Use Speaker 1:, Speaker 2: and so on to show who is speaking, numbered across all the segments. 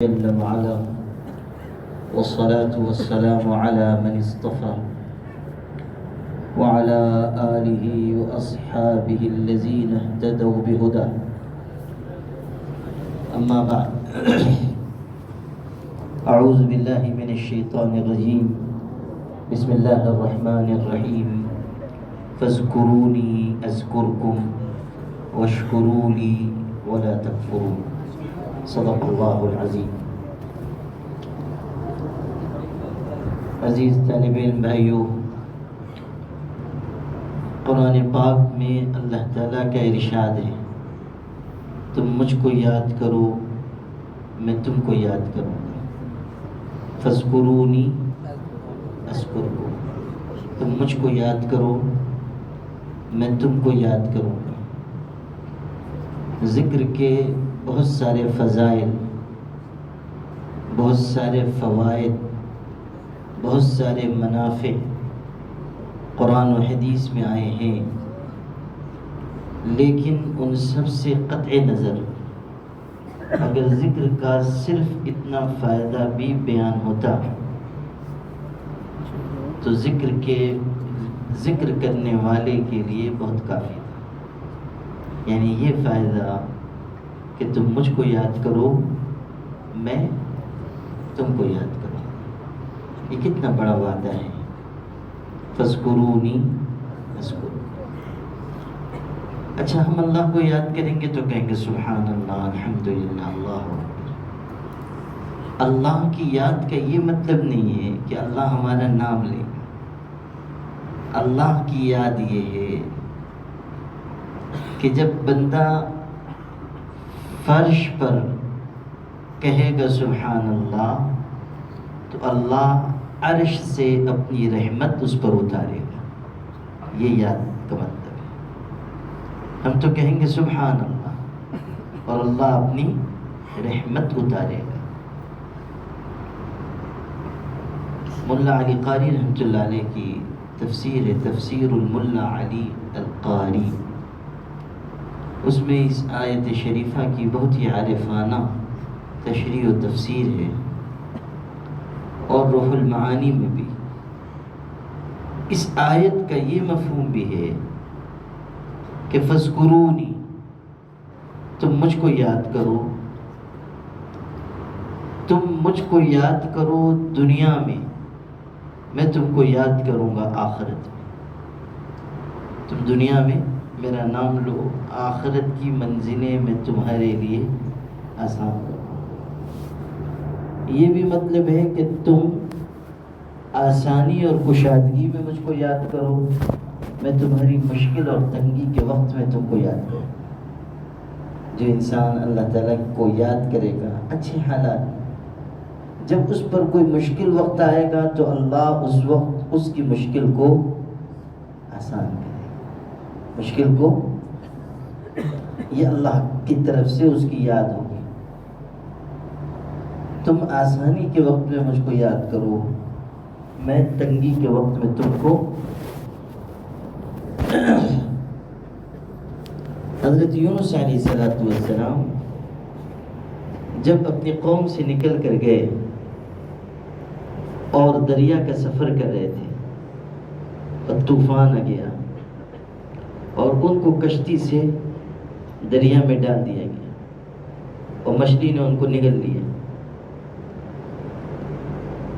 Speaker 1: جل وعلا، والصلاة والسلام على من اصطفى وعلى آله وأصحابه الذين اهتدوا بهداه. أما بعد، أعوذ بالله من الشيطان الرجيم. بسم الله الرحمن الرحيم. فاذكروني أذكركم واشكروا لي ولا تكفرون. صدق اللہ العظیم. عزیز طالب علم بھائیو، قرآن پاک میں اللہ تعالیٰ کا ارشاد ہے، تم مجھ کو یاد کرو میں تم کو یاد کروں گا. فاذکرونی اذکرکم، تم مجھ کو یاد کرو میں تم کو یاد کروں گا. ذکر کے بہت سارے فضائل، بہت سارے فوائد، بہت سارے منافع قرآن و حدیث میں آئے ہیں، لیکن ان سب سے قطع نظر اگر ذکر کا صرف اتنا فائدہ بھی بیان ہوتا تو ذکر کرنے والے کے لیے بہت کافی تھا. یعنی یہ فائدہ کہ تم مجھ کو یاد کرو میں تم کو یاد کروں، یہ کتنا بڑا وعدہ ہے. فاذکرونی اذکرکم. اچھا، ہم اللہ کو یاد کریں گے تو کہیں گے سبحان اللہ، الحمدللہ، اللہ اکبر. اللہ کی یاد کا یہ مطلب نہیں ہے کہ اللہ ہمارا نام لے. اللہ کی یاد یہ ہے کہ جب بندہ فرش پر کہے گا سبحان اللہ تو اللہ عرش سے اپنی رحمت اس پر اتارے گا. یہ یاد کا مطلب ہے. ہم تو کہیں گے سبحان اللہ اور اللہ اپنی رحمت اتارے گا. ملا علی قاری رحمۃ اللہ علیہ کی تفسیر ہے، تفسیر الملا علی القاری. اس میں اس آیت شریفہ کی بہت ہی عارفانہ تشریح و تفسیر ہے، اور روح المعانی میں بھی اس آیت کا یہ مفہوم بھی ہے کہ فاذکرونی، تم مجھ کو یاد کرو، تم مجھ کو یاد کرو دنیا میں تم کو یاد کروں گا آخرت میں. تم دنیا میں میرا نام لو، آخرت کی منزلیں میں تمہارے لیے آسان کروں. یہ بھی مطلب ہے کہ تم آسانی اور کشادگی میں مجھ کو یاد کرو، میں تمہاری مشکل اور تنگی کے وقت میں تم کو یاد کروں. جو انسان اللہ تعالیٰ کو یاد کرے گا اچھے حالات، جب اس پر کوئی مشکل وقت آئے گا تو اللہ اس وقت اس کی مشکل کو آسان کرے. مشکل کو یہ اللہ کی طرف سے اس کی یاد ہوگی. تم آسانی کے وقت میں مجھ کو یاد کرو، میں تنگی کے وقت میں تم کو. حضرت یونس علیہ السلام جب اپنی قوم سے نکل کر گئے اور دریا کا سفر کر رہے تھے اور طوفان آ گیا اور ان کو کشتی سے دریا میں ڈال دیا گیا اور مچھلی نے ان کو نگل لیا.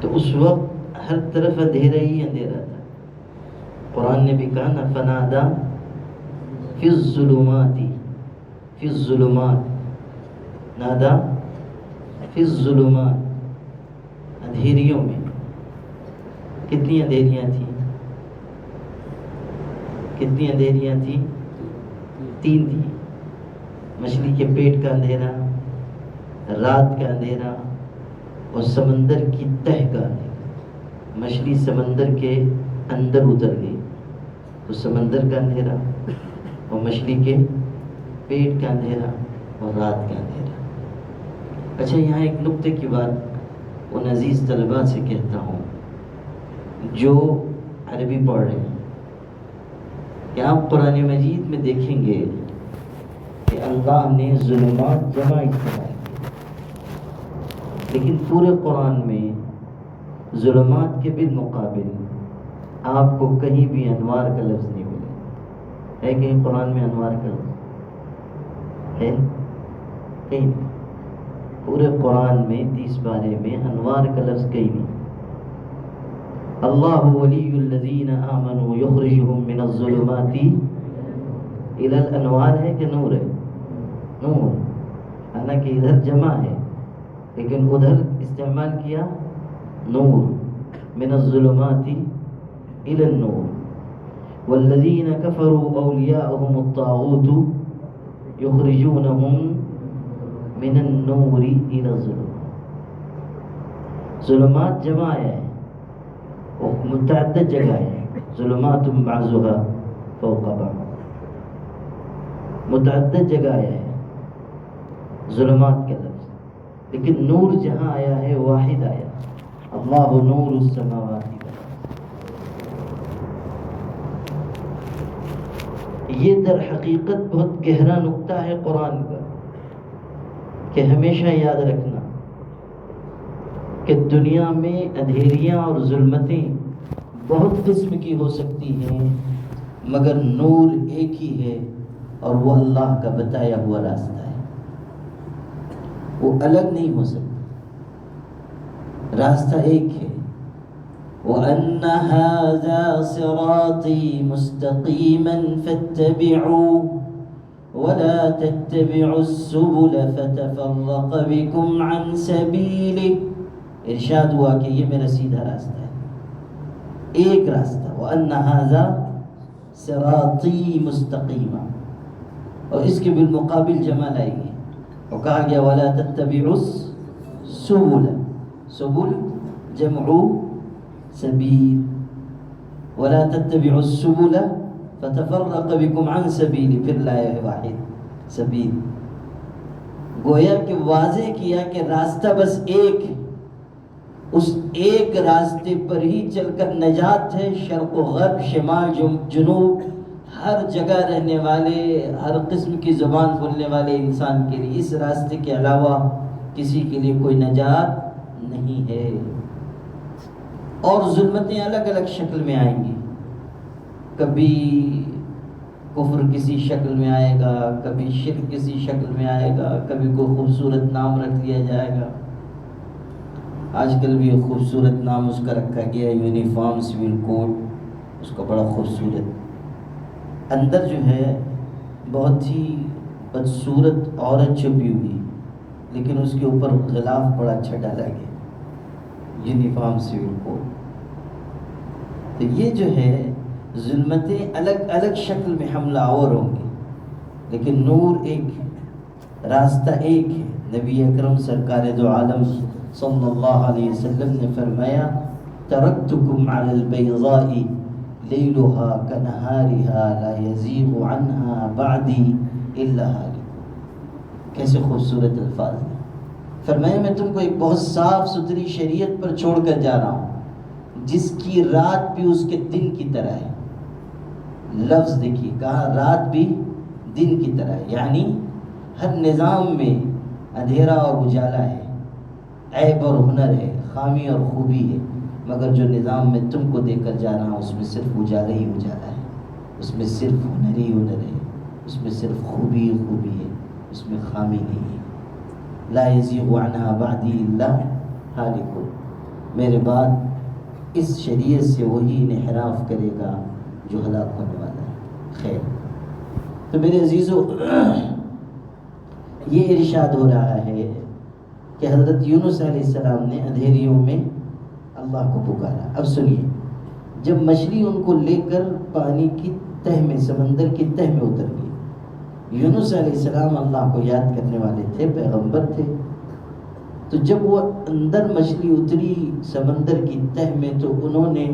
Speaker 1: تو اس وقت ہر طرف اندھیرا ہی اندھیرا تھا. قرآن نے بھی کہا نا، فنادا فی الظلمات نادا فی الظلمات. اندھیریوں میں. کتنی اندھیریاں تھیں؟ کتنی اندھیریاں تھیں؟ 3 تھیں. مچھلی کے پیٹ کا اندھیرا، رات کا اندھیرا اور سمندر کی تہ کا اندھیرا. مچھلی سمندر کے اندر اتر گئی تو سمندر کا اندھیرا، اور مچھلی کے پیٹ کا اندھیرا اور رات کا اندھیرا. اچھا، یہاں ایک نقطے کی بات ان عزیز طلباء سے کہتا ہوں جو عربی پڑھ رہے ہیں کہ آپ قرآن مجید میں دیکھیں گے کہ اللہ نے ظلمات جمع استعمال کی. لیکن پورے قرآن میں ظلمات کے بالمقابل آپ کو کہیں بھی انوار کا لفظ نہیں ملے. ہے کہیں قرآن میں انوار کا لفظ ہے؟ کہیں نہیں. پورے قرآن میں 30 پارے میں انوار کا لفظ کہیں نہیں. اللہ ولی الذین آمنوا یخرجہم من الظلمات الی الانوار ہے کہ نور ہے؟ نور. حالانکہ ادھر جمع ہے لیکن ادھر استعمال کیا نور. من الظلمات الی النور. والذین کفروا اولیاءهم الطاغوت یخرجونہم من النور الی الظلمات. ظلمات جمع ہے، متعدد جگہ ہے. ظلمات بعضها فوق بعض، متعدد جگہ آیا ہے ظلمات کا لفظ. لیکن نور جہاں آیا ہے واحد آیا، اللہ نور السماوات والارض. یہ در حقیقت بہت گہرا نقطہ ہے قرآن کا کہ ہمیشہ یاد رکھنا کہ دنیا میں اندھیریاں اور ظلمتیں بہت قسم کی ہو سکتی ہیں، مگر نور ایک ہی ہے اور وہ اللہ کا بتایا ہوا راستہ ہے. وہ الگ نہیں ہو سکتا، راستہ ایک ہے. وَأَنَّ هَذَا صِرَاطِي مُسْتَقِيمًا فَاتَّبِعُوهُ وَلَا تَتَّبِعُوا السُّبُلَ فَتَفَرَّقَ بِكُمْ عَنْ سَبِيلِهِ. ارشاد ہوا کہ یہ میرا سیدھا راستہ ہے، ایک راستہ. وَأَنَّ هَذَا صِرَاطِي مُسْتَقِيمًا، اور اس کے بالمقابل جمع لائے گی اور کہا گیا وَلَا تَتَّبِعُوا السُّبُلَ. سبل جمع سبیل. وَلَا تَتَّبِعُوا السُّبُلَ فَتَفَرَّقَ بِكُمْ عَنْ سَبِيلِ. پھر لائے واحد سبیل. گویا کہ واضح کیا کہ راستہ بس ایک ہے، اس ایک راستے پر ہی چل کر نجات ہے. شرق و غرب، شمال جنوب، ہر جگہ رہنے والے، ہر قسم کی زبان بولنے والے انسان کے لیے اس راستے کے علاوہ کسی کے لیے کوئی نجات نہیں ہے. اور ظلمتیں الگ الگ شکل میں آئیں گی. کبھی کفر کسی شکل میں آئے گا، کبھی شرک کسی شکل میں آئے گا، کبھی کوئی خوبصورت نام رکھ لیا جائے گا. آج کل بھی خوبصورت نام اس کا رکھا گیا یونیفارم سول کوڈ، اس کا بڑا خوبصورت. اندر جو ہے بہت ہی بدصورت عورت چھپی ہوئی، لیکن اس کے اوپر غلاف بڑا اچھا ڈالا گیا یونیفارم سول کوڈ. تو یہ جو ہے ظلمتیں الگ الگ شکل میں حملہ آور ہوں گی، لیکن نور ایک ہے، راستہ ایک ہے. نبی اکرم سرکار دو عالم صلی اللہ علیہ وسلم نے فرمایا ترکتکم علی البیضاء لیلها کنہارها لا یزیغ عنها بعدی الا ہالک. کیسے خوبصورت الفاظ ہیں. فرمایا میں تم کو ایک بہت صاف ستھری شریعت پر چھوڑ کر جا رہا ہوں جس کی رات بھی اس کے دن کی طرح ہے. لفظ دیکھیے کہا رات بھی دن کی طرح ہے، یعنی ہر نظام میں اندھیرا اور اجالا ہے، عیب اور ہنر ہے، خامی اور خوبی ہے، مگر جو نظام میں تم کو دے کر جا رہا ہوں اس میں صرف اجالا ہی اجالا ہے، اس میں صرف ہنر ہی ہنر ہے، اس میں صرف خوبی ہی خوبی ہے، اس میں خامی نہیں ہے. لا یزیغ عنہا بعدی الا ہالک. میرے بعد اس شریعت سے وہی انحراف کرے گا جو ہلاک ہونے والا ہے. خیر، تو میرے عزیزو یہ ارشاد ہو رہا ہے کہ حضرت یونس علیہ السلام نے اندھیریوں میں اللہ کو پکارا. اب سنیے، جب مچھلی ان کو لے کر پانی کی تہ میں، سمندر کی تہ میں اتر گئی، یونس علیہ السلام اللہ کو یاد کرنے والے تھے، پیغمبر تھے. تو جب وہ اندر مچھلی اتری سمندر کی تہ میں تو انہوں نے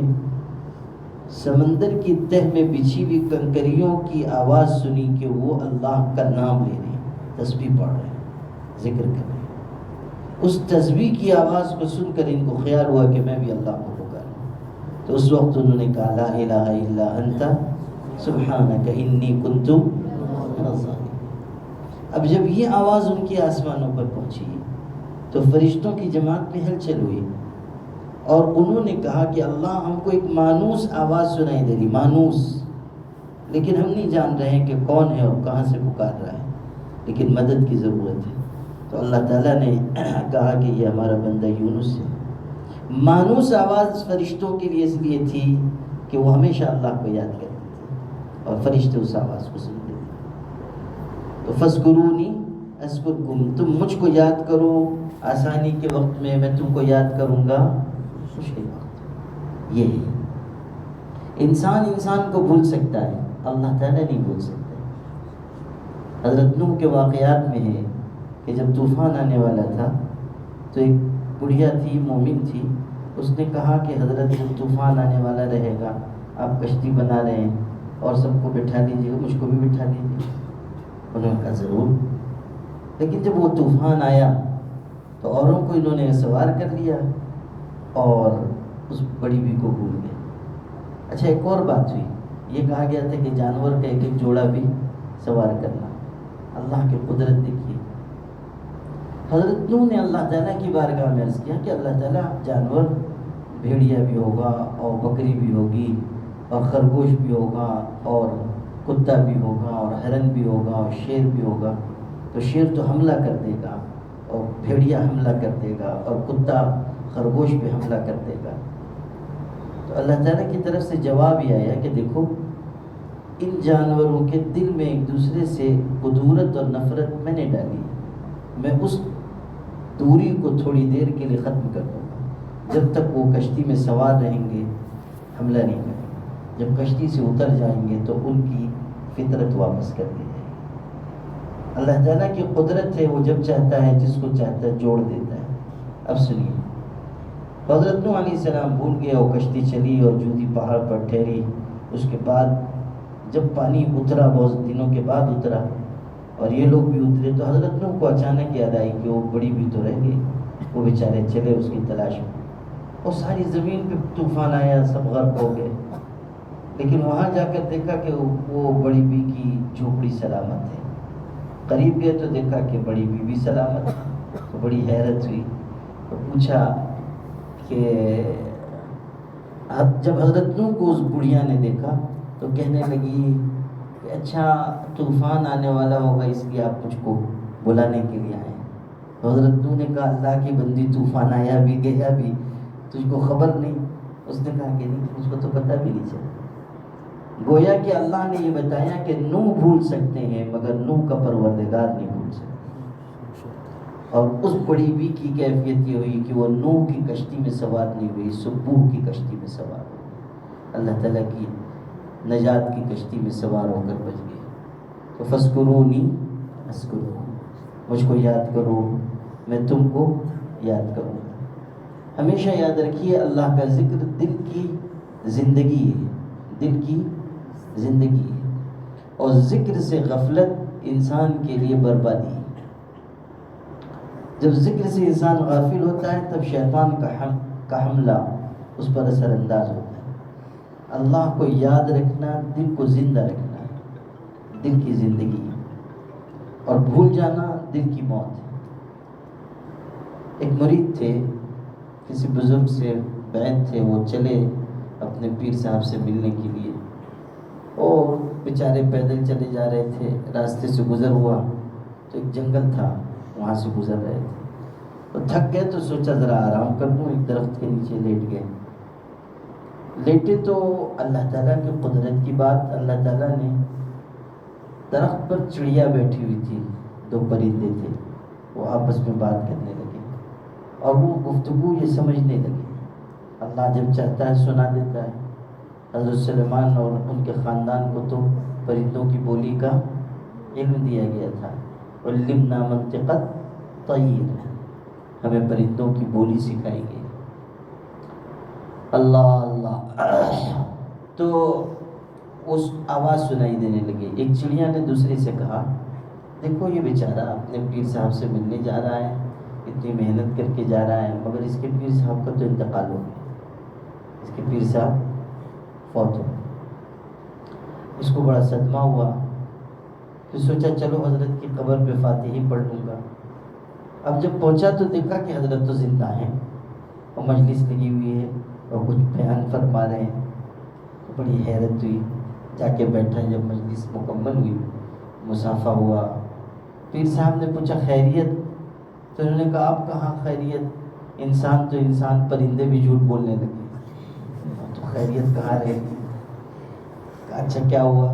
Speaker 1: سمندر کی تہ میں بچھی ہوئی کنکریوں کی آواز سنی کہ وہ اللہ کا نام لے رہے ہیں، تسبیح پڑھ رہے ہیں، ذکر کر رہے ہیں. اس تسبیح کی آواز کو سن کر ان کو خیال ہوا کہ میں بھی اللہ کو پکاروں. تو اس وقت انہوں نے کہا لا الہ الا انت سبحانک انی کنت من الظالمین. اب جب یہ آواز ان کی آسمانوں پر پہنچی تو فرشتوں کی جماعت میں ہلچل ہوئی اور انہوں نے کہا کہ اللہ ہم کو ایک مانوس آواز سنائی دے رہی، مانوس، لیکن ہم نہیں جان رہے ہیں کہ کون ہے اور کہاں سے پکار رہا ہے، لیکن مدد کی ضرورت ہے۔ تو اللہ تعالیٰ نے کہا کہ یہ ہمارا بندہ یونس ہے۔ مانوس آواز فرشتوں کے لیے اس لیے تھی کہ وہ ہمیشہ اللہ کو یاد کرتے تھے اور فرشتے اس آواز کو سنتے تھے۔ تو فاذکرونی اذکرکم، تم مجھ کو یاد کرو آسانی کے وقت میں تم کو یاد کروں گا مشکل وقت۔ یہ ہے انسان کو بھول سکتا ہے، اللہ تعالیٰ نہیں بھول سکتا۔ حضرت نوح کے واقعات میں ہے کہ جب طوفان آنے والا تھا تو ایک بڑھیا تھی، مومن تھی، اس نے کہا کہ حضرت جب طوفان آنے والا رہے گا، آپ کشتی بنا رہے ہیں اور سب کو بٹھا دیجیے گا، مجھ کو بھی بٹھا دیجیے۔ انہوں نے کہا ضرور۔ لیکن جب وہ طوفان آیا تو اوروں کو انہوں نے سوار کر لیا اور اس بڑی بی کو بھول گئے۔ اچھا ایک اور بات ہوئی، یہ کہا گیا تھا کہ جانور کا ایک ایک جوڑا بھی سوار کرنا۔ اللہ کی قدرت دیکھیے، حضرت نوح نے اللہ تعالیٰ کی بارگاہ میں عرض کیا کہ اللہ تعالیٰ جانور بھیڑیا بھی ہوگا اور بکری بھی ہوگی اور خرگوش بھی ہوگا اور کتا بھی ہوگا اور ہرن بھی ہوگا اور شیر بھی ہوگا، تو شیر تو حملہ کر دے گا اور بھیڑیا حملہ کر دے گا اور کتا خرگوش پہ حملہ کر دے گا۔ تو اللہ تعالیٰ کی طرف سے جواب یہ آیا کہ دیکھو ان جانوروں کے دل میں ایک دوسرے سے قدورت اور نفرت میں نے ڈالی، میں اس دوری کو تھوڑی دیر کے لیے ختم کر دوں گا، جب تک وہ کشتی میں سوار رہیں گے حملہ نہیں کریں گے، جب کشتی سے اتر جائیں گے تو ان کی فطرت واپس کر دی جائے گی۔ اللہ تعالیٰ کی قدرت ہے، وہ جب چاہتا ہے جس کو چاہتا ہے جوڑ دیتا ہے۔ اب سنیے، حضرت نوح علیہ السلام بھول گئے اور کشتی چلی اور جودی پہاڑ پر ٹھہری۔ اس کے بعد جب پانی اترا، بہت دنوں کے بعد اترا اور یہ لوگ بھی اترے، تو حضرت نوح کو اچانک یاد آئی کہ وہ بڑی بھی تو رہ گئی۔ وہ بیچارے چلے اس کی تلاش میں اور ساری زمین پہ طوفان آیا، سب غرق ہو گئے، لیکن وہاں جا کر دیکھا کہ وہ بڑی بی کی جھوپڑی سلامت ہے۔ قریب گئے تو دیکھا کہ بڑی بی بھی سلامت ہے، تو بڑی حیرت ہوئی۔ تو پوچھا کہ جب حضرت نوح کو اس بڑھیا نے دیکھا تو کہنے لگی کہ اچھا طوفان آنے والا ہوگا اس لیے آپ مجھ کو بلانے کے لیے آئے۔ تو حضرت نوح نے کہا اللہ کی بندی، طوفان آیا بھی گیا بھی، تجھ کو خبر نہیں؟ اس نے کہا کہ نہیں، مجھ کو تو پتہ بھی نہیں چلا۔ گویا کہ اللہ نے یہ بتایا کہ نوح بھول سکتے ہیں مگر نوح کا پروردگار نہیں بھول سکتے۔ اور اس بڑی بی کی کیفیت یہ ہوئی کہ وہ نوح کی کشتی میں سوار نہیں ہوئی، سبوح کی کشتی میں سوار ہوئی، اللہ تعالیٰ کی نجات کی کشتی میں سوار ہو کر بچ گئی۔ تو فاذکرونی اذکرکم، مجھ کو یاد کرو میں تم کو یاد کروں گا۔ ہمیشہ یاد رکھیے اللہ کا ذکر دل کی زندگی ہے، دل کی زندگی ہے، اور ذکر سے غفلت انسان کے لیے بربادی ہے۔ جب ذکر سے انسان غافل ہوتا ہے تب شیطان کا حملہ اس پر اثر انداز ہوتا ہے۔ اللہ کو یاد رکھنا دل کو زندہ رکھنا ہے، دل کی زندگی ہے، اور بھول جانا دل کی موت ہے۔ ایک مرید تھے، کسی بزرگ سے بیعت تھے، وہ چلے اپنے پیر صاحب سے ملنے کے لیے اور بیچارے پیدل چلے جا رہے تھے، راستے سے گزر ہوا تو ایک جنگل تھا، وہاں سے گزر رہے تھے تو تھک گئے تو سوچا ذرا آرام کر لوں، ایک درخت کے نیچے لیٹ گئے۔ لیٹے تو اللہ تعالیٰ کی قدرت کی بات، اللہ تعالیٰ نے درخت پر چڑیا بیٹھی ہوئی تھی، دو پرندے تھے، وہ آپس میں بات کرنے لگے اور وہ گفتگو یہ سمجھنے لگے۔ اللہ جب چاہتا ہے سنا دیتا ہے۔ حضرت سلیمان اور ان کے خاندان کو تو پرندوں کی بولی کا علم دیا گیا تھا، علمنا منطق الطیر، ہمیں پرندوں کی بولی سکھائی گئی۔ اللہ اللہ، تو اس آواز سنائی دینے لگی۔ ایک چڑیا نے دوسرے سے کہا دیکھو یہ بیچارہ اپنے پیر صاحب سے ملنے جا رہا ہے، اتنی محنت کر کے جا رہا ہے، مگر اس کے پیر صاحب کا تو انتقال ہو گیا، اس کے پیر صاحب فوت ہو گئے۔ اس کو بڑا صدمہ ہوا، پھر سوچا چلو حضرت کی قبر پہ فاتحی پڑھ لوں گا۔ اب جب پہنچا تو دیکھا کہ حضرت تو زندہ ہیں اور مجلس لگی ہوئی ہے اور کچھ بیان فرما رہے ہیں. بڑی حیرت ہوئی. جا کے بیٹھا. جب مجلس مکمل ہوئی مصافحہ ہوا. پیر صاحب نے پوچھا خیریت؟ تو انہوں نے کہا آپ کہاں خیریت, انسان تو انسان, پرندے بھی جھوٹ بولنے لگے, تو خیریت کہاں رہے گی. اچھا کیا ہوا؟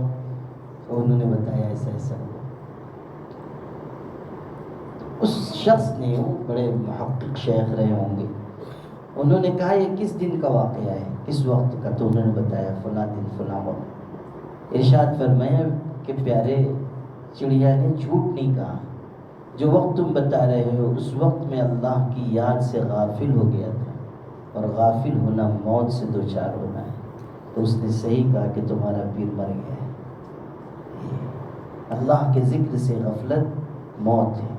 Speaker 1: تو انہوں نے بتایا ایسا ایسا ہوا. اس شخص نے, وہ بڑے محقق شیخ رہے ہوں گے, انہوں نے کہا یہ کس دن کا واقعہ ہے, کس وقت کا؟ تو انہوں نے بتایا فلاں دن فلاں وقت. ارشاد فرمایا کہ پیارے چڑیا نے جھوٹ نہیں کہا, جو وقت تم بتا رہے ہو اس وقت میں اللہ کی یاد سے غافل ہو گیا تھا, اور غافل ہونا موت سے دوچار ہونا ہے. تو اس نے صحیح کہا کہ تمہارا پیر مر گیا ہے. اللہ کے ذکر سے غفلت موت ہے.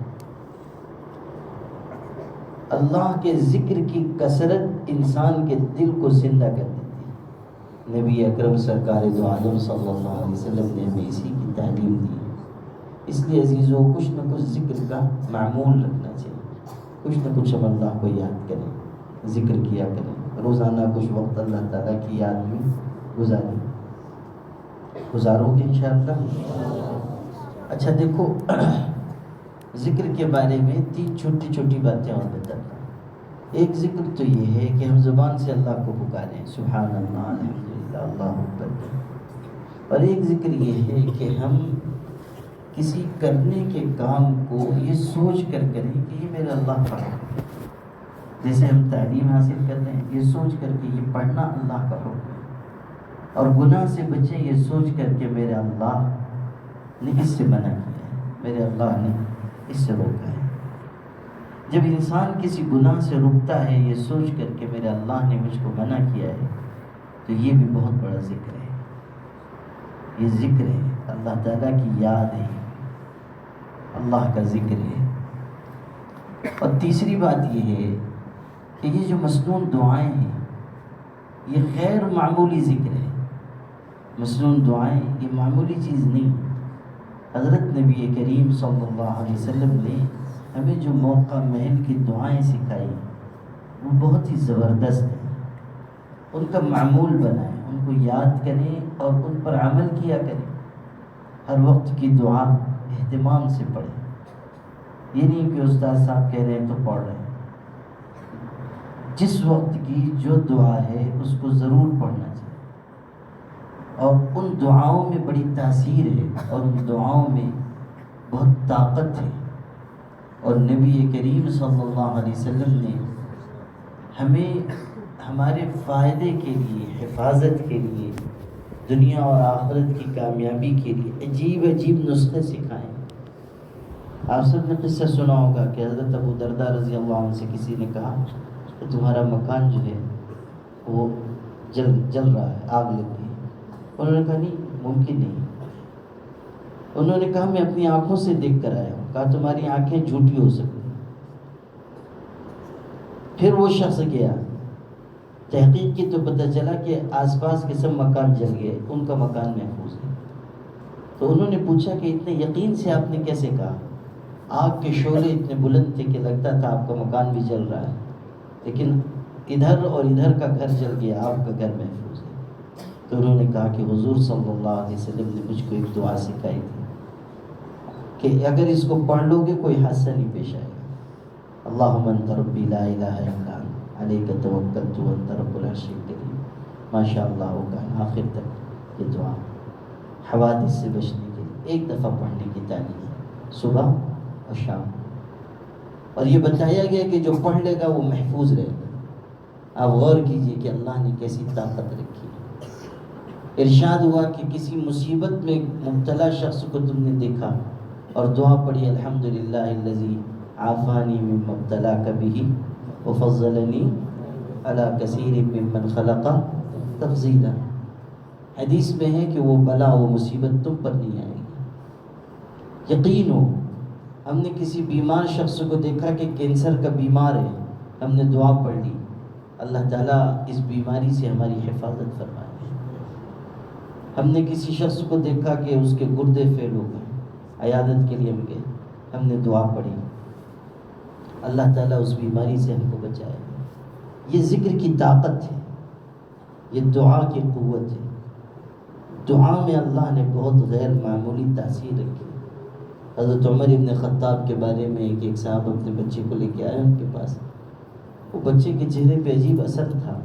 Speaker 1: اللہ کے ذکر کی کثرت انسان کے دل کو زندہ کر دیتی ہے. نبی اکرم سرکار دو عالم صلی اللہ علیہ وسلم نے ہمیں اسی کی تعلیم دی. اس لیے عزیزو کچھ نہ کچھ ذکر کا معمول رکھنا چاہیے. کچھ نہ کچھ ہم اللہ کو یاد کریں, ذکر کیا کریں. روزانہ کچھ وقت اللہ تعالیٰ کی یاد میں گزارو گے انشاءاللہ. اچھا دیکھو, ذکر کے بارے میں 3 چھوٹی چھوٹی باتیں اور بتاتا ہوں. ایک ذکر تو یہ ہے کہ ہم زبان سے اللہ کو پکاریں, سبحان اللہ, الحمدللہ, اللہ اکبر. اور ایک ذکر یہ ہے کہ ہم کسی کرنے کے کام کو یہ سوچ کر کریں کہ یہ میرا اللہ کا حکم ہے. جیسے ہم تعلیم حاصل کر رہے ہیں, یہ سوچ کر کے یہ پڑھنا اللہ کا حکم ہے. اور گناہ سے بچیں یہ سوچ کر کے میرے اللہ نے اس سے منع کیا ہے, میرے اللہ نے اس سے روکا ہے. جب انسان کسی گناہ سے رکتا ہے یہ سوچ کر کہ میرے اللہ نے مجھ کو منع کیا ہے, تو یہ بھی بہت بڑا ذکر ہے. یہ ذکر ہے, اللہ تعالیٰ کی یاد ہے, اللہ کا ذکر ہے. اور تیسری بات یہ ہے کہ یہ جو مسنون دعائیں ہیں یہ غیر معمولی ذکر ہے. مسنون دعائیں یہ معمولی چیز نہیں. حضرت نبی کریم صلی اللہ علیہ وسلم نے ہمیں جو موقع محل کی دعائیں سکھائی وہ بہت ہی زبردست ہیں. ان کا معمول بنائیں, ان کو یاد کریں اور ان پر عمل کیا کریں. ہر وقت کی دعا اہتمام سے پڑھیں. یہ نہیں کہ استاد صاحب کہہ رہے ہیں تو پڑھ رہے ہیں. جس وقت کی جو دعا ہے اس کو ضرور پڑھنا چاہیے. اور ان دعاؤں میں بڑی تاثیر ہے, اور ان دعاؤں میں بہت طاقت ہے. اور نبی کریم صلی اللہ علیہ وسلم نے ہمیں ہمارے فائدے کے لیے, حفاظت کے لیے, دنیا اور آخرت کی کامیابی کے لیے عجیب عجیب نسخے سکھائے. آپ سب نے قصہ سنا ہوگا کہ حضرت ابو درداء رضی اللہ عنہ سے کسی نے کہا کہ تمہارا مکان جو ہے وہ جل رہا ہے, آگ لگ گئی. انہوں نے کہا نہیں, ممکن نہیں. انہوں نے کہا میں اپنی آنکھوں سے دیکھ کر آیا ہوں. کہا تمہاری آنکھیں جھوٹی ہو سکتی. پھر وہ شخص گیا, تحقیق کی تو پتہ چلا کہ آس پاس کے سب مکان جل گئے, ان کا مکان محفوظ ہے. تو انہوں نے پوچھا کہ اتنے یقین سے آپ نے کیسے کہا؟ آگ کے شعلے اتنے بلند تھے کہ لگتا تھا آپ کا مکان بھی جل رہا ہے, لیکن ادھر اور ادھر کا گھر جل گیا, آپ کا گھر محفوظ ہے. تو انہوں نے کہا کہ حضور صلی اللہ علیہ وسلم نے مجھ کو ایک دعا سکھائی تھی کہ اگر اس کو پڑھ لو گے کوئی حادثہ نہیں پیش آئے گا. اللہم انت ربی لا الہ الا انت علیک توکلت وانت رب العرش الکریم. ماشاء اللہ ہوگا. آخر تک یہ دعا حوادث سے بچنے کے لیے ایک دفعہ پڑھنے کی تعلیم ہے, صبح اور شام. اور یہ بتایا گیا کہ جو پڑھ لے گا وہ محفوظ رہے گا. آپ غور کیجئے کہ اللہ نے کیسی طاقت رکھی ہے. ارشاد ہوا کہ کسی مصیبت میں مبتلا شخص کو تم نے دیکھا اور دعا پڑھی الحمدللہ الذی عافانی مما ابتلاک بہ وفضلنی علی کثیر ممن خلق تفضیلا. حدیث میں ہے کہ وہ بلا وہ مصیبت تم پر نہیں آئے گی. یقین ہو, ہم نے کسی بیمار شخص کو دیکھا کہ کینسر کا بیمار ہے, ہم نے دعا پڑھ لی, اللہ تعالیٰ اس بیماری سے ہماری حفاظت فرمائے. ہم نے کسی شخص کو دیکھا کہ اس کے گردے فیل ہو گئے, عیادت کے لیے ہم گئے, ہم نے دعا پڑھی, اللہ تعالیٰ اس بیماری سے ہم کو بچائے. یہ ذکر کی طاقت ہے، یہ دعا کی قوت ہے. دعا میں اللہ نے بہت غیر معمولی تاثیر رکھی. حضرت عمر ابن خطاب کے بارے میں ایک صاحب اپنے بچے کو لے کے آئے ان کے پاس. وہ بچے کے چہرے پہ عجیب اثر تھا،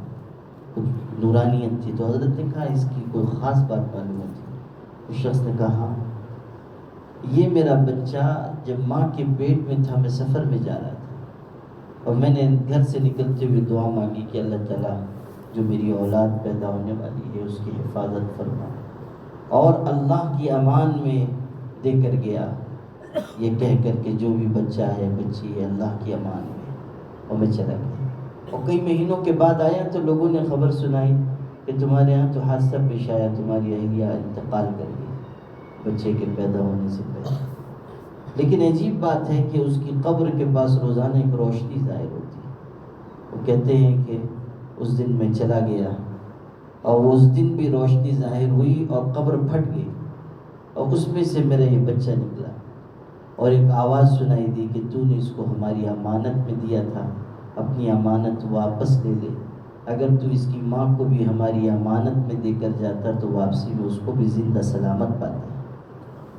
Speaker 1: کچھ نورانیت تھی. تو حضرت نے کہا اس کی کوئی خاص بات معلوم ہوتی. اس شخص نے کہا ہاں، یہ میرا بچہ جب ماں کے پیٹ میں تھا، میں سفر میں جا رہا تھا اور میں نے گھر سے نکلتے ہوئے دعا مانگی کہ اللہ تعالیٰ جو میری اولاد پیدا ہونے والی ہے اس کی حفاظت فرما، اور اللہ کی امان میں دے کر گیا یہ کہہ کر کہ جو بھی بچہ ہے بچی ہے اللہ کی امان میں، اور میں چلا گیا. اور کئی مہینوں کے بعد آیا تو لوگوں نے خبر سنائی کہ تمہارے ہاں تو حادثہ پیش آیا، تمہاری اہلیہ انتقال کر گئی بچے کے پیدا ہونے سے پہلے. لیکن عجیب بات ہے کہ اس کی قبر کے پاس روزانہ ایک روشنی ظاہر ہوتی ہے. وہ کہتے ہیں کہ اس دن میں چلا گیا اور اس دن بھی روشنی ظاہر ہوئی اور قبر پھٹ گئی اور اس میں سے میرا یہ بچہ نکلا اور ایک آواز سنائی دی کہ تو نے اس کو ہماری امانت میں دیا تھا، اپنی امانت واپس لے لے. اگر تو اس کی ماں کو بھی ہماری امانت میں دے کر جاتا تو واپسی میں اس کو بھی زندہ سلامت پاتا.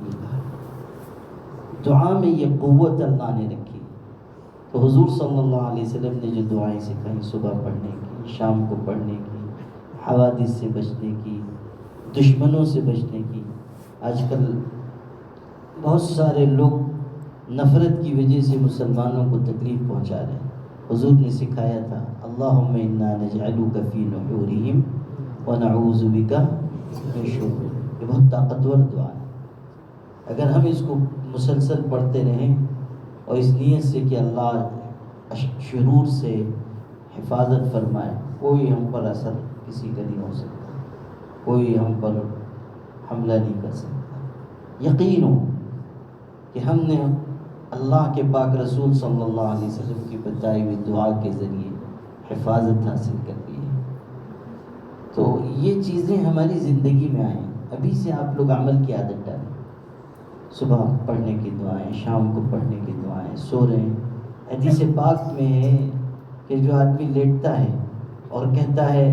Speaker 1: یہ کہا دعا میں یہ قوت اللہ نے رکھی. تو حضور صلی اللہ علیہ وسلم نے جو دعائیں سکھائیں، صبح پڑھنے کی، شام کو پڑھنے کی، حوادث سے بچنے کی، دشمنوں سے بچنے کی. آج کل بہت سارے لوگ نفرت کی وجہ سے مسلمانوں کو تکلیف پہنچا رہے ہیں. حضور نے سکھایا تھا اللہم انا نجعلک فی نحورہم ونعوذ بک من شرورہم. یہ بہت طاقتور دعا ہے. اگر ہم اس کو مسلسل پڑھتے رہیں اور اس نیت سے کہ اللہ شرور سے حفاظت فرمائے، کوئی ہم پر اثر کسی کا نہیں ہو سکتا، کوئی ہم پر حملہ نہیں کر سکتا. یقین ہو کہ ہم نے اللہ کے پاک رسول صلی اللہ علیہ وسلم کی بتائی ہوئی دعا کے ذریعے حفاظت حاصل کر لی ہے. تو یہ چیزیں ہماری زندگی میں آئیں. ابھی سے آپ لوگ عمل کی عادت ڈالیں. صبح پڑھنے کی دعائیں، شام کو پڑھنے کی دعائیں، سو رہے ہیں. حدیث پاک میں ہے کہ جو آدمی لیٹتا ہے اور کہتا ہے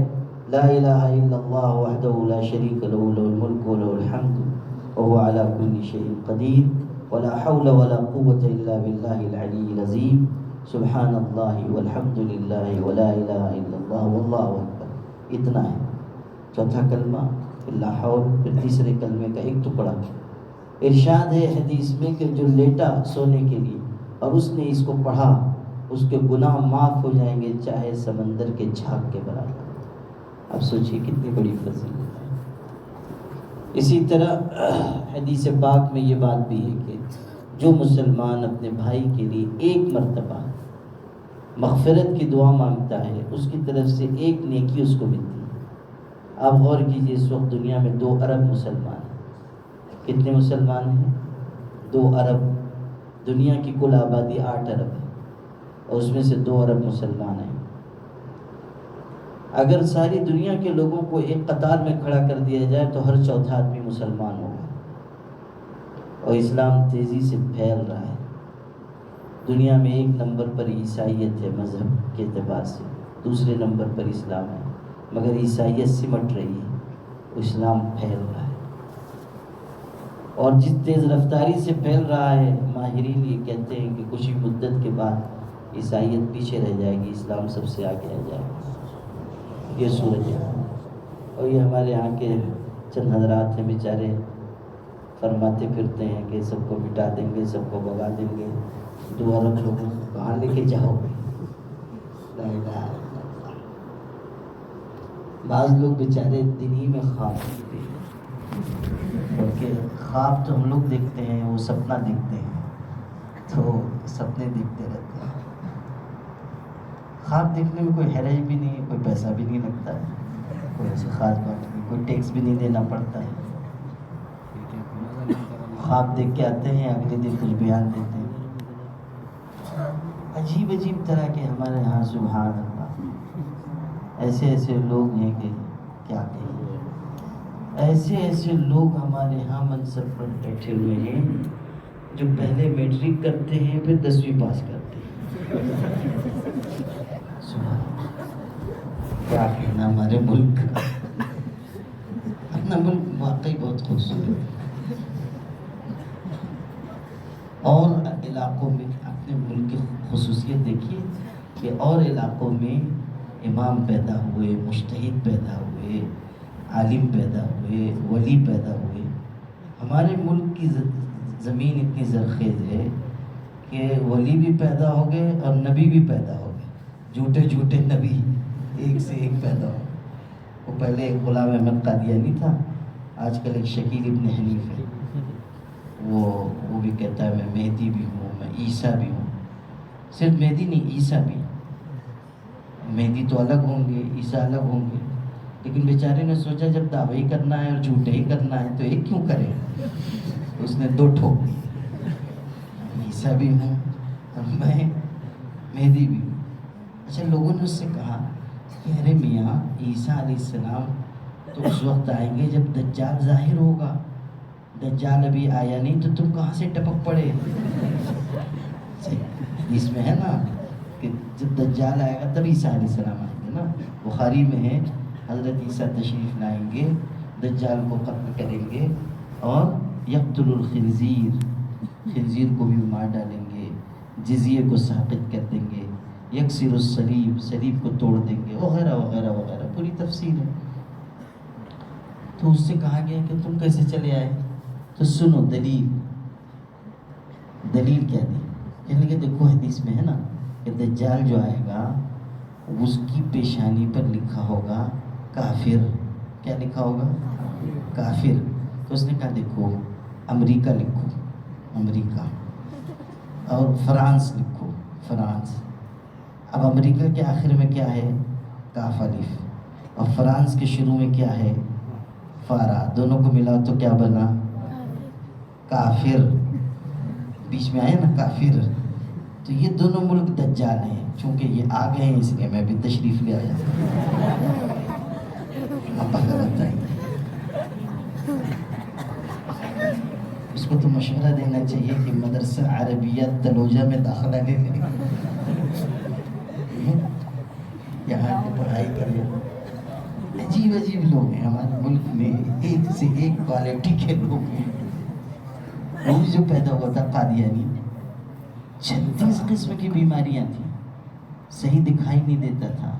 Speaker 1: لا الہ الا اللہ وحدہ لا شریک لہ لہ الملک ولہ الحمد وهو على كل شيء قدیر ولا حول ولا قوة الا باللہ العلی العظیم سبحان اللہ والحمد للہ ولا الہ الا اللہ واللہ اکبر. اتنا ہے. چوتھا کلمہ لا حول، پھر تیسرے کلمے کا ایک ٹکڑا. ارشاد ہے حدیث میں کہ جو لیٹا سونے کے لیے اور اس نے اس کو پڑھا، اس کے گناہ معاف ہو جائیں گے چاہے سمندر کے جھاگ کے برابر. اب سوچئے کتنی بڑی فضیلت ہے. اسی طرح حدیث پاک میں یہ بات بھی ہے کہ جو مسلمان اپنے بھائی کے لیے ایک مرتبہ مغفرت کی دعا مانگتا ہے اس کی طرف سے ایک نیکی اس کو ملتی ہے. آپ غور کیجئے اس وقت دنیا میں 2 ارب مسلمان ہیں. کتنے مسلمان ہیں؟ 2 ارب. دنیا کی کل آبادی 8 ارب ہے اور اس میں سے 2 ارب مسلمان ہیں. اگر ساری دنیا کے لوگوں کو ایک قطار میں کھڑا کر دیا جائے تو ہر چوتھا آدمی مسلمان ہوگا. اور اسلام تیزی سے پھیل رہا ہے. دنیا میں 1 نمبر پر عیسائیت ہے مذہب کے اعتبار سے، دوسرے نمبر پر اسلام ہے. مگر عیسائیت سمٹ رہی ہے، اسلام پھیل رہا ہے. اور جس تیز رفتاری سے پھیل رہا ہے، ماہرین یہ کہتے ہیں کہ کچھ ہی مدت کے بعد عیسائیت پیچھے رہ جائے گی، اسلام سب سے آگے آ جائے گا. یہ صورت ہے. اور یہ ہمارے یہاں کے چند حضرات ہیں بیچارے فرماتے پھرتے ہیں کہ سب کو مٹا دیں گے، سب کو بگا دیں گے. 2 ارب لوگوں کو کہاں لے کے جاؤ گے؟ لا الہ الا اللہ. بعض لوگ بیچارے دن ہی میں خواب دیکھتے ہیں، کیونکہ خواب تو ہم لوگ دیکھتے ہیں، وہ سپنا دیکھتے ہیں، تو سپنے دیکھتے رہتے ہیں. خواب دیکھنے میں کوئی حرج بھی نہیں ہے، کوئی پیسہ بھی نہیں لگتا ہے، کوئی ایسی خاص بات نہیں، کوئی ٹیکس بھی نہیں دینا پڑتا ہے. خواب دیکھ کے آتے ہیں، اگلے دن کچھ بیان دیتے ہیں. عجیب عجیب طرح کے ہمارے یہاں سبحان اللہ ایسے لوگ ہیں کہ کیا کہیں. ایسے لوگ ہمارے یہاں منصب پر بیٹھے ہوئے ہیں جو پہلے میٹرک کرتے ہیں پھر 10ویں پاس کرتے ہیں. کیا کہنا ہمارے ملک کا، اپنا ملک واقعی بہت خوبصورت ہے. اور علاقوں میں اپنے ملک کی خصوصیت دیکھیے کہ اور علاقوں میں امام پیدا ہوئے، مجتہد پیدا ہوئے، عالم پیدا ہوئے، ولی پیدا ہوئے. ہمارے ملک کی زمین اتنی زرخیز ہے کہ ولی بھی پیدا ہو گئے اور نبی بھی پیدا ہو گئے. جھوٹے جھوٹے نبی ایک سے ایک پیدا ہو. وہ پہلے ایک غلام احمد قادیانی تھا، آج کل ایک شکیل ابن حنیف ہے. وہ بھی کہتا ہے میں مہدی بھی ہوں، میں عیسیٰ بھی ہوں. صرف مہدی نہیں، عیسیٰ بھی. مہدی تو الگ ہوں گے، عیسیٰ الگ ہوں گے. لیکن بیچارے نے سوچا جب دعوی کرنا ہے اور جھوٹے ہی کرنا ہے تو ایک کیوں کرے. اس نے دو ٹھوک دی، عیسیٰ بھی ہوں اور میں مہدی بھی ہوں. اچھا، لوگوں نے اس سے کہا کہ ارے میاں، عیسیٰ علیہ السلام تو اس وقت آئیں گے جب دجال ظاہر ہوگا، دجال ابھی آیا نہیں تو تم کہاں سے ٹپک پڑے. اس میں ہے نا کہ جب دجال آئے گا تب عیسیٰ علیہ السلام آئیں گے نا. بخاری میں ہے حضرت عیسیٰ تشریف لائیں گے، دجال کو قتل کریں گے اور یقتل الخنزیر، خنزیر کو بھی مار ڈالیں گے، جزیے کو ساقط کر دیں گے، یکسر الصلیب، صلیب کو توڑ دیں گے، وغیرہ وغیرہ وغیرہ. پوری تفصیل ہے. تو اس سے کہا گیا کہ تم کیسے چلے آئے. تو سنو دلیل کیا دی. کہنے لگے دیکھو حدیث میں ہے نا کہ دجال جو آئے گا اس کی پیشانی پر لکھا ہوگا کافر. کیا لکھا ہوگا؟ کافر. تو اس نے کہا دیکھو امریکہ لکھو، امریکہ، اور فرانس لکھو، فرانس. اب امریکہ کے آخر میں کیا ہے؟ کاف الف. اور فرانس کے شروع میں کیا ہے؟ فارا. دونوں کو ملا تو کیا بنا؟ کافر. بیچ میں آئے نا کافر. تو یہ دونوں ملک دجال ہیں. چونکہ یہ آ گئے ہیں اس لیے میں بھی تشریف لے آیا. آپ بتائیں، اس کو تو مشورہ دینا چاہیے کہ مدرسہ عربیہ تلوجہ میں داخلہ لے لیں، یہاں کی پڑھائی کریں. عجیب عجیب لوگ ہیں ہمارے ملک میں، ایک سے ایک کوالٹی کے لوگ ہیں. وہ جو پیدا ہوا تھا قادیانی، 36 قسم کی بیماریاں تھیں، صحیح دکھائی نہیں دیتا تھا.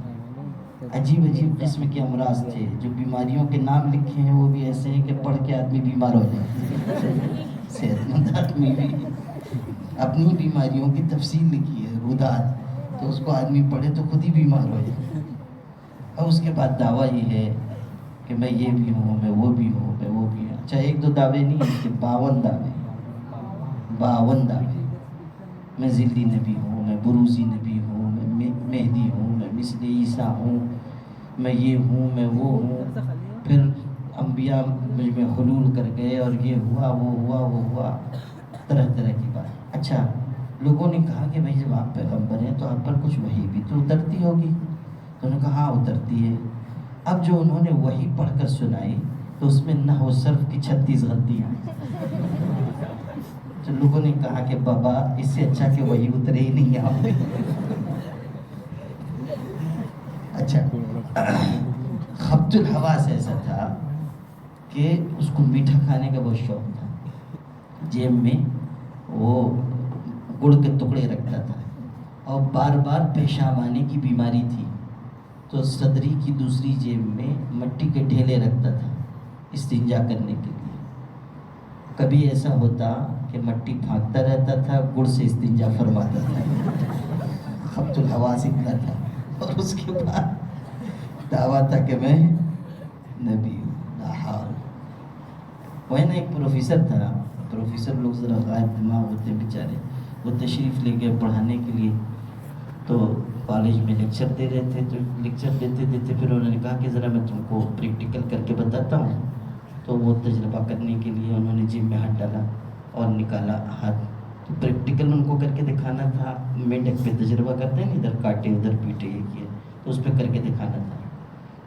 Speaker 1: عجیب عجیب قسم کے امراض تھے. جو بیماریوں کے نام لکھے ہیں وہ بھی ایسے ہیں کہ پڑھ کے آدمی بیمار ہو جائے. صحت مند آدمی بھی اپنی بیماریوں کی تفصیل لکھی ہے، روداد، تو اس کو آدمی پڑھے تو خود ہی بیمار ہو جائے. اور اس کے بعد دعویٰ یہ ہے کہ میں یہ بھی ہوں، میں وہ بھی ہوں، میں وہ بھی ہوں. اچھا، ایک دو دعوے نہیں ہیں، اس کے 52 دعوے، 52 دعوے. میں ذلی نبی ہوں، میں بروزی نبی ہوں، میں مہدی ہوں، میں مثل عیسیٰ ہوں، میں یہ ہوں، میں وہ ہوں. پھر انبیاء مجھ میں حلول کر گئے اور یہ ہوا، وہ ہوا، وہ ہوا، طرح طرح کی بات. اچھا، لوگوں نے کہا کہ بھائی جب آپ پیغمبر ہیں تو آپ پر کچھ وحی بھی تو اترتی ہوگی. تو انہوں نے کہا ہاں اترتی ہے. اب جو انہوں نے وحی پڑھ کر سنائی تو اس میں نحو و صرف کی 36 غلطیاں. تو لوگوں نے کہا کہ بابا اس سے اچھا کہ وحی اترے ہی نہیں آپ پہ. اچھا، خبط الحواس ایسا تھا کہ اس کو میٹھا کھانے کا بہت شوق تھا. جیب میں وہ گڑ کے ٹکڑے رکھتا تھا اور بار بار پیشاب آنے کی بیماری تھی تو صدری کی دوسری جیب میں مٹی کے ڈھیلے رکھتا تھا استنجا کرنے کے لیے. کبھی ایسا ہوتا کہ مٹی پھانکتا رہتا تھا، گڑ سے استنجا فرماتا تھا. خبط الحواس اتنا تھا. اور اس کے بعد دعویٰ تھا کہ میں نبی ہوں. وہ نا ایک پروفیسر تھا، پروفیسر لوگ ذرا غائب دماغ ہوتے ہیں بیچارے، وہ تشریف لے گئے پڑھانے کے لیے. تو کالج میں لیکچر دے رہے تھے. تو لیکچر دیتے دیتے پھر انہوں نے کہا کہ ذرا میں تم کو پریکٹیکل کر کے بتاتا ہوں. تو وہ تجربہ کرنے کے لیے انہوں نے جیب میں ہاتھ ڈالا اور نکالا ہاتھ. تو پریکٹیکل ان کو کر کے دکھانا تھا. میڈک پہ تجربہ کرتے ہیں، ادھر کاٹے ادھر پیٹے، یہ کیا، تو اس پہ کر کے دکھانا تھا.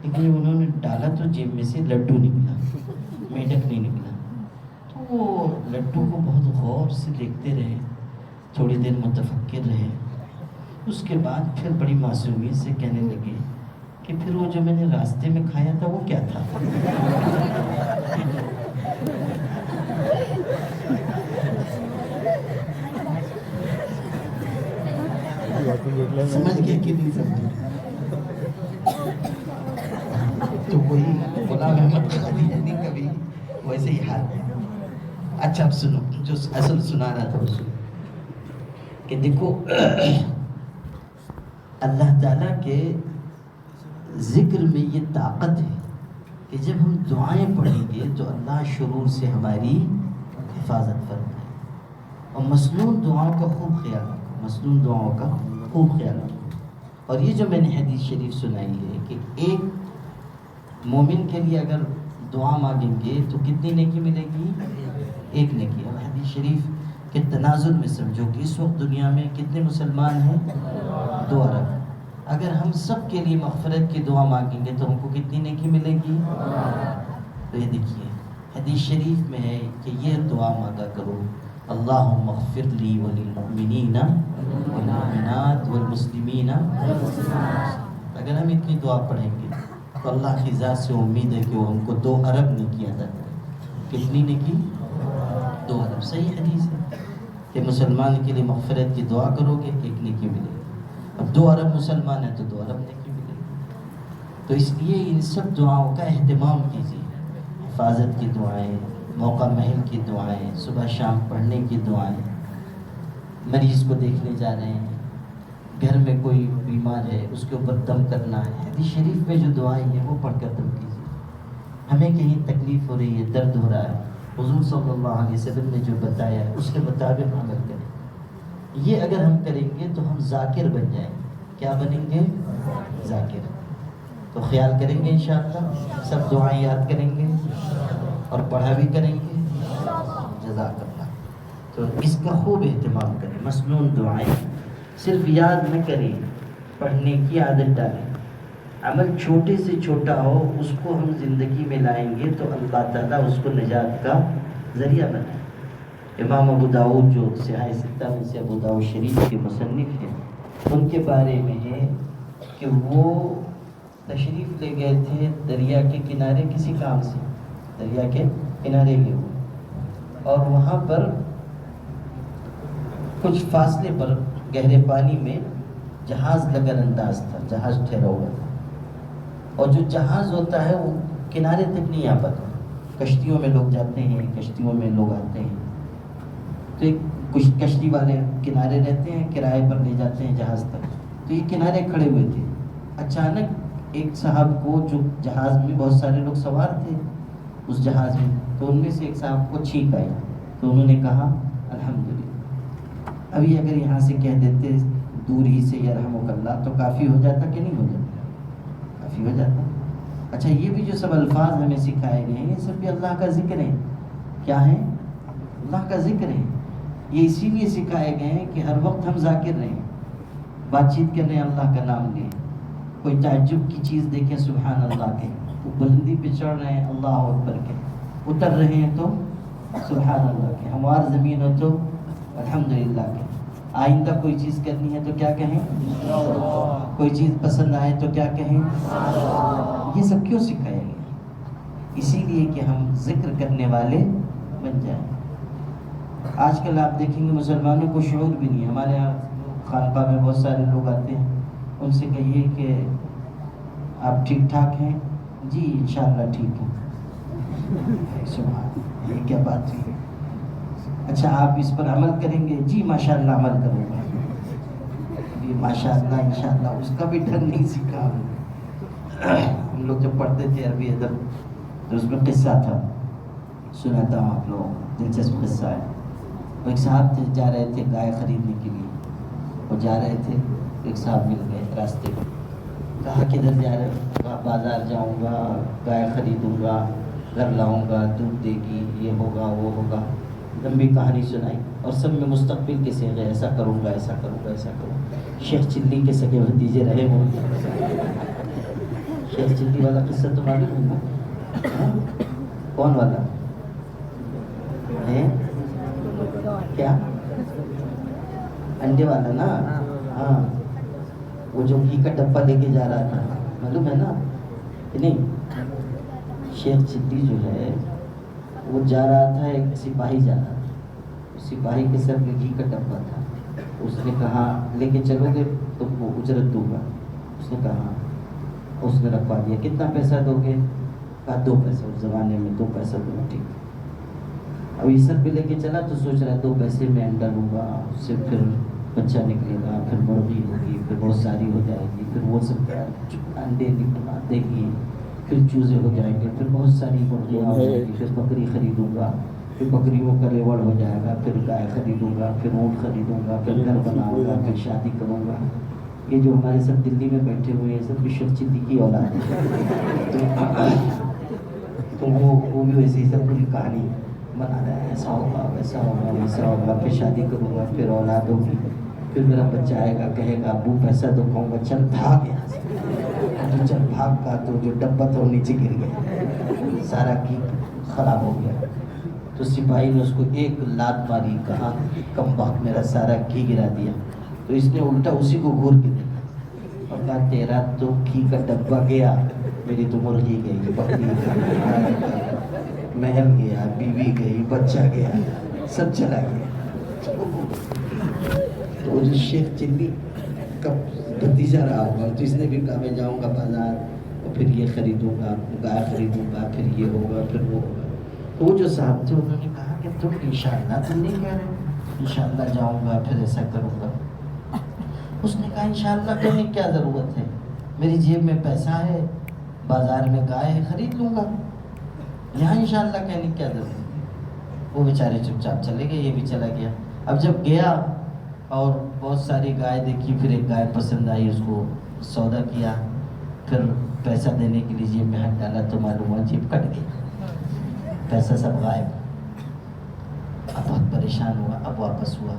Speaker 1: لیکن جب انہوں نے ڈالا تو جیب میں سے لڈو نکلا، میڈک نہیں نکلا. تو وہ لڈو کو بہت غور سے دیکھتے رہے، تھوڑی دیر متفکر رہے. اس کے بعد پھر بڑی معصومیت سے کہنے لگے کہ پھر وہ جو میں نے راستے میں کھایا تھا وہ کیا تھا؟ سمجھ گئے کہ نہیں سمجھے؟ تو وہی غلام احمد قادیانی کا بھی ویسے ہی حال ہے. اچھا اب سنو جو اصل سنا رہا تھا وہ سنو کہ دیکھو اللہ تعالیٰ کے ذکر میں یہ طاقت ہے کہ جب ہم دعائیں پڑھیں گے تو اللہ شرور سے ہماری حفاظت فرمائے. اور مسنون دعاؤں کا خوب خیال رکھو، مسنون دعاؤں کا خوب خیال رکھو. اور یہ جو میں نے حدیث شریف سنائی ہے کہ ایک مومن کے لیے اگر دعا مانگیں گے تو کتنی نیکی ملے گی؟ ایک نیکی. اور حدیث شریف کے تناظر میں سمجھو کہ اس وقت دنیا میں کتنے مسلمان ہیں؟ 2 ارب. اگر ہم سب کے لیے مغفرت کی دعا مانگیں گے تو ہم کو کتنی نیکی ملے گی؟ تو یہ دیکھیے حدیث شریف میں ہے کہ یہ دعا مانگا کرو، اللہم اغفر لی وللمؤمنین والمؤمنات والمسلمین. اگر ہم اتنی دعا پڑھیں گے تو اللہ کی ذات سے امید ہے کہ وہ ہم کو 2 ارب نیکی عطا کرے. کتنی نیکی؟ 2 ارب. صحیح حدیث ہے کہ مسلمان کے لیے مغفرت کی دعا کرو گے ایک نیکی ملے گی. اب 2 ارب مسلمان ہیں تو 2 ارب نیکی ملے گی. تو اس لیے ان سب دعاؤں کا اہتمام کیجیے. حفاظت کی دعائیں، موقع محل کی دعائیں، صبح شام پڑھنے کی دعائیں، مریض کو دیکھنے جا رہے ہیں، گھر میں کوئی بیمار ہے اس کے اوپر دم کرنا ہے. حدیث شریف میں جو دعائیں ہیں وہ پڑھ کر دم کیجیے. ہمیں کہیں تکلیف ہو رہی ہے، درد ہو رہا ہے، حضور صلی اللہ علیہ وسلم نے جو بتایا ہے اس کے مطابق عمل کریں. یہ اگر ہم کریں گے تو ہم ذاکر بن جائیں گے. کیا بنیں گے؟ ذاکر. تو خیال کریں گے انشاءاللہ، سب دعائیں یاد کریں گے اور پڑھا بھی کریں گے. جزاک اللہ. تو اس کا خوب اہتمام کریں. مسنون دعائیں صرف یاد نہ کریں، پڑھنے کی عادت ڈالیں. عمل چھوٹے سے چھوٹا ہو اس کو ہم زندگی میں لائیں گے تو اللہ تعالیٰ اس کو نجات کا ذریعہ بنائے. امام ابو داؤد جو صحاح ستہ میں سے ابو داؤد شریف کے مصنف ہیں، ان کے بارے میں ہے کہ وہ تشریف لے گئے تھے دریا کے کنارے کسی کام سے. دریا کے کنارے گئے ہوئے اور وہاں پر کچھ فاصلے پر گہرے پانی میں جہاز لگا انداز تھا، جہاز ٹھہرا ہوا تھا. اور جو جہاز ہوتا ہے وہ کنارے تک نہیں آ پاتا. کشتیوں میں لوگ جاتے ہیں، کشتیوں میں لوگ آتے ہیں، تو ایک کچھ کشتی والے کنارے رہتے ہیں، کرائے پر لے جاتے ہیں جہاز تک. تو یہ کنارے کھڑے ہوئے تھے. اچانک ایک صاحب کو، جو جہاز میں بہت سارے لوگ سوار تھے اس جہاز میں، تو ان میں سے ایک صاحب کو چھینک آئی. تو انہوں نے کہا الحمدللہ. ابھی اگر یہاں سے کہہ دیتے دور ہی سے یرحمک اللہ تو کافی ہو جاتا کہ نہیں ہو جاتا؟ کافی ہو جاتا. اچھا یہ بھی جو سب الفاظ ہمیں سکھائے گئے ہیں یہ سب بھی اللہ کا ذکر ہے. کیا ہے؟ اللہ کا ذکر ہے. یہ اسی لیے سکھائے گئے ہیں کہ ہر وقت ہم ذاکر رہیں، بات چیت کر رہے ہیں اللہ کا نام لیں. کوئی تعجب کی چیز دیکھیں سبحان اللہ کے، وہ بلندی پہ چڑھ رہے ہیں اللہ اکبر کے، اتر رہے ہیں تو سبحان اللہ کے، ہموار زمین ہو تو الحمدللہ کے. آئندہ کوئی چیز کرنی ہے تو کیا کہیں؟ کوئی چیز پسند آئے تو کیا کہیں؟ یہ سب کیوں سکھایا گیا؟ اسی لیے کہ ہم ذکر کرنے والے بن جائیں. آج کل آپ دیکھیں گے مسلمانوں کو شعور بھی نہیں ہے. ہمارے یہاں خانقاہ میں بہت سارے لوگ آتے ہیں، ان سے کہیے کہ آپ ٹھیک ٹھاک ہیں؟ جی انشاءاللہ ٹھیک ہیں. سبحان، یہ کیا بات ہے؟ اچھا آپ اس پر عمل کریں گے؟ جی ماشاءاللہ عمل کروں گا. یہ ماشاءاللہ انشاءاللہ اس کا بھی ڈھنگ نہیں سیکھا. ہم لوگ جب پڑھتے تھے عربی ادب تو اس میں قصہ تھا، سناتا ہوں آپ لوگ، دلچسپ قصہ ہے. وہ ایک صاحب تھے، جا رہے تھے گائے خریدنے کے لیے. وہ جا رہے تھے، ایک صاحب مل گئے راستے میں. کہا کدھر جا رہے ہو؟ کہا بازار جاؤں گا، گائے خریدوں گا، گھر لاؤں گا، دودھ دے گی، یہ ہوگا وہ ہوگا. لمبی کہانی سنائی اور سب میں مستقبل کے صیغے، ایسا کروں گا، ایسا کروں گا، ایسا کروں گا. شیخ چلی کے سگے بھتیجے رہے ہوں. شیخ چلی والا قصہ تو معلوم ہے؟ کون والا ہے؟ کیا؟ انڈے والا نا؟ ہاں. وہ جو گھی کا ڈبہ لے کے جا رہا تھا، معلوم ہے نا کہ نہیں؟ شیخ چلی جو ہے وہ جا رہا تھا، ایک سپاہی جا رہا تھا، سپاہی کے سر میں گھی کا ڈبہ تھا، اس نے کہا لے کے چلو گے تو وہ اجرت دوں گا، اس نے کہا، اس نے رکھوا دیا، کتنا پیسہ دو گے؟ کہا 2 پیسے، اس زمانے میں 2 پیسہ دوں، ٹھیک۔ اب یہ سر پہ لے کے چلا تو سوچ رہا 2 پیسے میں انڈا لوں گا، اس سے پھر بچہ نکلے گا، پھر مرغی ہوگی، پھر بہت ساری ہو جائے گی، پھر وہ سب انڈے نکلا دے گی، پھر چوزے ہو جائیں گے، پھر بہت ساری مرغیاں ہو جائیں گی، پھر بکری خریدوں گا، پھر بکریوں کا ریوڑ ہو جائے گا، پھر گائے خریدوں گا، پھر اونٹ خریدوں گا، پھر گھر بناؤں گا، پھر شادی کروں گا۔ یہ جو ہمارے سب دلی میں بیٹھے ہوئے ہیں سب شیخ چلی کی اولاد ہے، تو وہ بھی ویسے ہی سب پوری کہانی بنا رہا ہے، ایسا ہوگا ویسا ہوگا ویسا ہوگا، پھر شادی کروں گا، پھر اولاد ہوگی، پھر میرا بچہ آئے گا کہے گا ابو پیسہ دو، کہوں گا چل بھاگ یہاں سے، تو چل بھاگ کا تو جو ڈبہ تھا وہ نیچے گر گیا، سارا گھی خراب ہو گیا۔ تو سپاہی نے اس کو ایک لات ماری، کہا کم بخت میرا سارا گھی گرا دیا۔ تو اس نے الٹا اسی کو گھور کے دیکھا اور کہا تیرا تو گھی کا ڈبہ گیا، میری تو مرغی گئی، بکری گئی، محل گیا، بیوی گئی، بچہ گیا، سب چلا گیا۔ تو جو شیخ چلی کا بھتیجا رہا ہوگا تو اس نے بھی کہا میں جاؤں گا بازار اور پھر یہ خریدوں گا، گائے خریدوں گا، پھر یہ ہوگا، پھر وہ ہوگا۔ تو وہ جو صاحب تھے انہوں نے کہا کہ تم انشاءاللہ تم نہیں کہہ رہے انشاءاللہ جاؤں گا پھر ایسا کروں گا؟ اس نے کہا انشاءاللہ کرنے کی کیا ضرورت ہے، میری جیب میں پیسہ ہے، بازار میں گائے ہے، خرید لوں گا، یہاں انشاءاللہ کہنے کی کیا ضرورت ہے؟ وہ بیچارے چپ چاپ چلے گئے، یہ بھی چلا گیا۔ اب جب گیا اور بہت ساری گائے دیکھی، پھر ایک گائے پسند آئی، اس کو سودا کیا، پھر پیسہ دینے کے لیے جیب میں ہاتھ ڈالا تو معلوم ہوا جیب کٹ گئی، پیسہ سب غائب۔ اب بہت پریشان ہوا، اب واپس ہوا،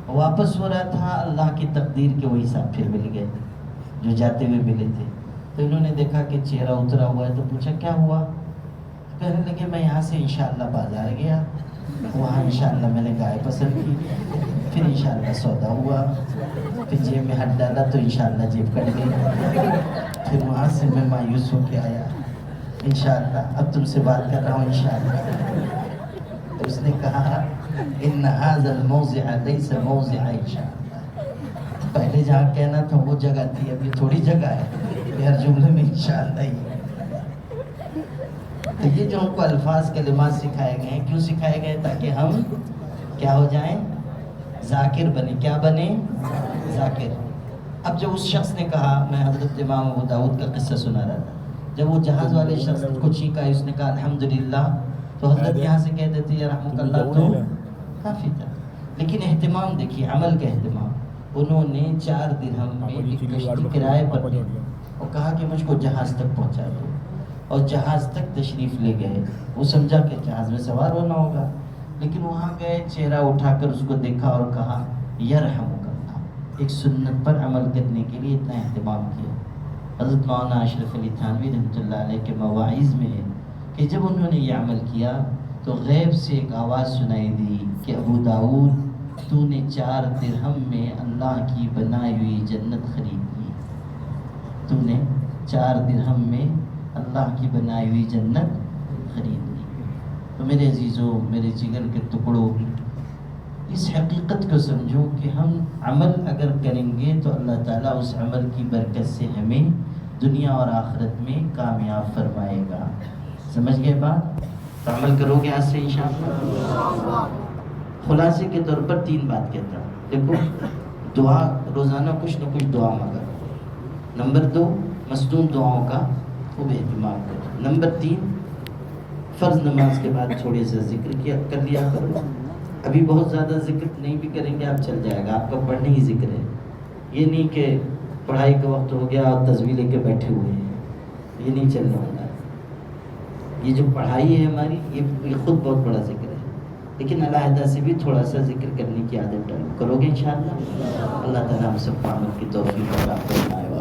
Speaker 1: واپس ہو رہا تھا، اللہ کی تقدیر کے وہی صاحب پھر مل گئے جو جاتے ہوئے ملے تھے۔ تو انہوں نے دیکھا کہ چہرہ اترا ہوا ہے تو پوچھا کیا ہوا؟ کہنے لگے میں یہاں سے انشاءاللہ بازار گیا، وہاں انشاءاللہ میں نے گائے پسند کی، پھر انشاءاللہ سودا ہوا، پھر جیب میں ہاتھ ڈالا تو انشاءاللہ جیب کٹ گئی، پھر وہاں سے میں مایوس ہو کے آیا، انشاءاللہ اب تم سے بات کر رہا ہوں انشاءاللہ۔ تو اس نے کہا ان هذا الموضع ليس موضع انشاءاللہ، پہلے جہاں کہنا تھا وہ جگہ تھی، اب یہ تھوڑی جگہ ہے، ہر جملے میں انشاءاللہ ہی ہے۔ تو یہ جو ہم کو الفاظ کلمات سکھائے گئے ہیں، کیوں سکھائے گئے؟ تاکہ ہم کیا ہو جائیں؟ ذاکر بنے۔ کیا بنے؟ ذاکر۔ اب جب اس شخص نے کہا، میں حضرت امام ابو داؤد کا قصہ سنا رہا تھا، جب وہ جہاز والے شخص کو چھینکا، اس نے کہا الحمدللہ، تو حضرت یہاں سے کہہ دیتے یا رحمک اللہ تو کافی تھا۔ لیکن اہتمام دیکھیے، عمل کا اہتمام، انہوں نے 4 درہم میں ایک کشتی کرائے پر دی اور کہا کہ مجھ کو جہاز تک پہنچا دو، اور جہاز تک تشریف لے گئے۔ وہ سمجھا کہ جہاز میں سوار ہونا ہوگا، لیکن وہاں گئے، چہرہ اٹھا کر اس کو دیکھا اور کہا یرحمک اللہ، ایک سنت پر عمل کرنے کے لیے اتنا اہتمام کیا۔ حضرت مولانا اشرف علی تھانوی رحمۃ اللہ علیہ کے مواعظ میں ہے کہ جب انہوں نے یہ عمل کیا تو غیب سے ایک آواز سنائی دی کہ ابو داؤد تو نے 4 درہم میں اللہ کی بنائی ہوئی جنت خرید لی، تو نے 4 درہم میں اللہ کی بنائی ہوئی جنت خرید لی۔ تو میرے عزیزوں، میرے جگر کے ٹکڑوں، اس حقیقت کو سمجھو کہ ہم عمل اگر کریں گے تو اللہ تعالیٰ اس عمل کی برکت سے ہمیں دنیا اور آخرت میں کامیاب فرمائے گا۔ سمجھ گئے بات؟ تو عمل کرو گے آج سے انشاءاللہ۔ خلاصے کے طور پر 3 بات کہتا ہوں، دیکھو، دعا روزانہ کچھ نہ کچھ دعا مانگا۔ نمبر 2، مصنون دعاؤں کا خوب اہتمام کرو۔ نمبر 3، فرض نماز کے بعد تھوڑے سے ذکر کر لیا کرو۔ ابھی بہت زیادہ ذکر نہیں بھی کریں گے آپ، چل جائے گا، آپ کا پڑھنے ہی ذکر ہے۔ یہ نہیں کہ پڑھائی کا وقت ہو گیا اور تصویر لے کے بیٹھے ہوئے ہیں، یہ نہیں چلنا ہوتا۔ یہ جو پڑھائی ہے ہماری، یہ خود بہت بڑا ذکر ہے، لیکن علیحدہ سے بھی تھوڑا سا ذکر کرنے کی عادت ڈالو، کرو گے انشاءاللہ۔ اللہ تعالیٰ ہم سب کو عمل کی توفیق عطا فرمائے۔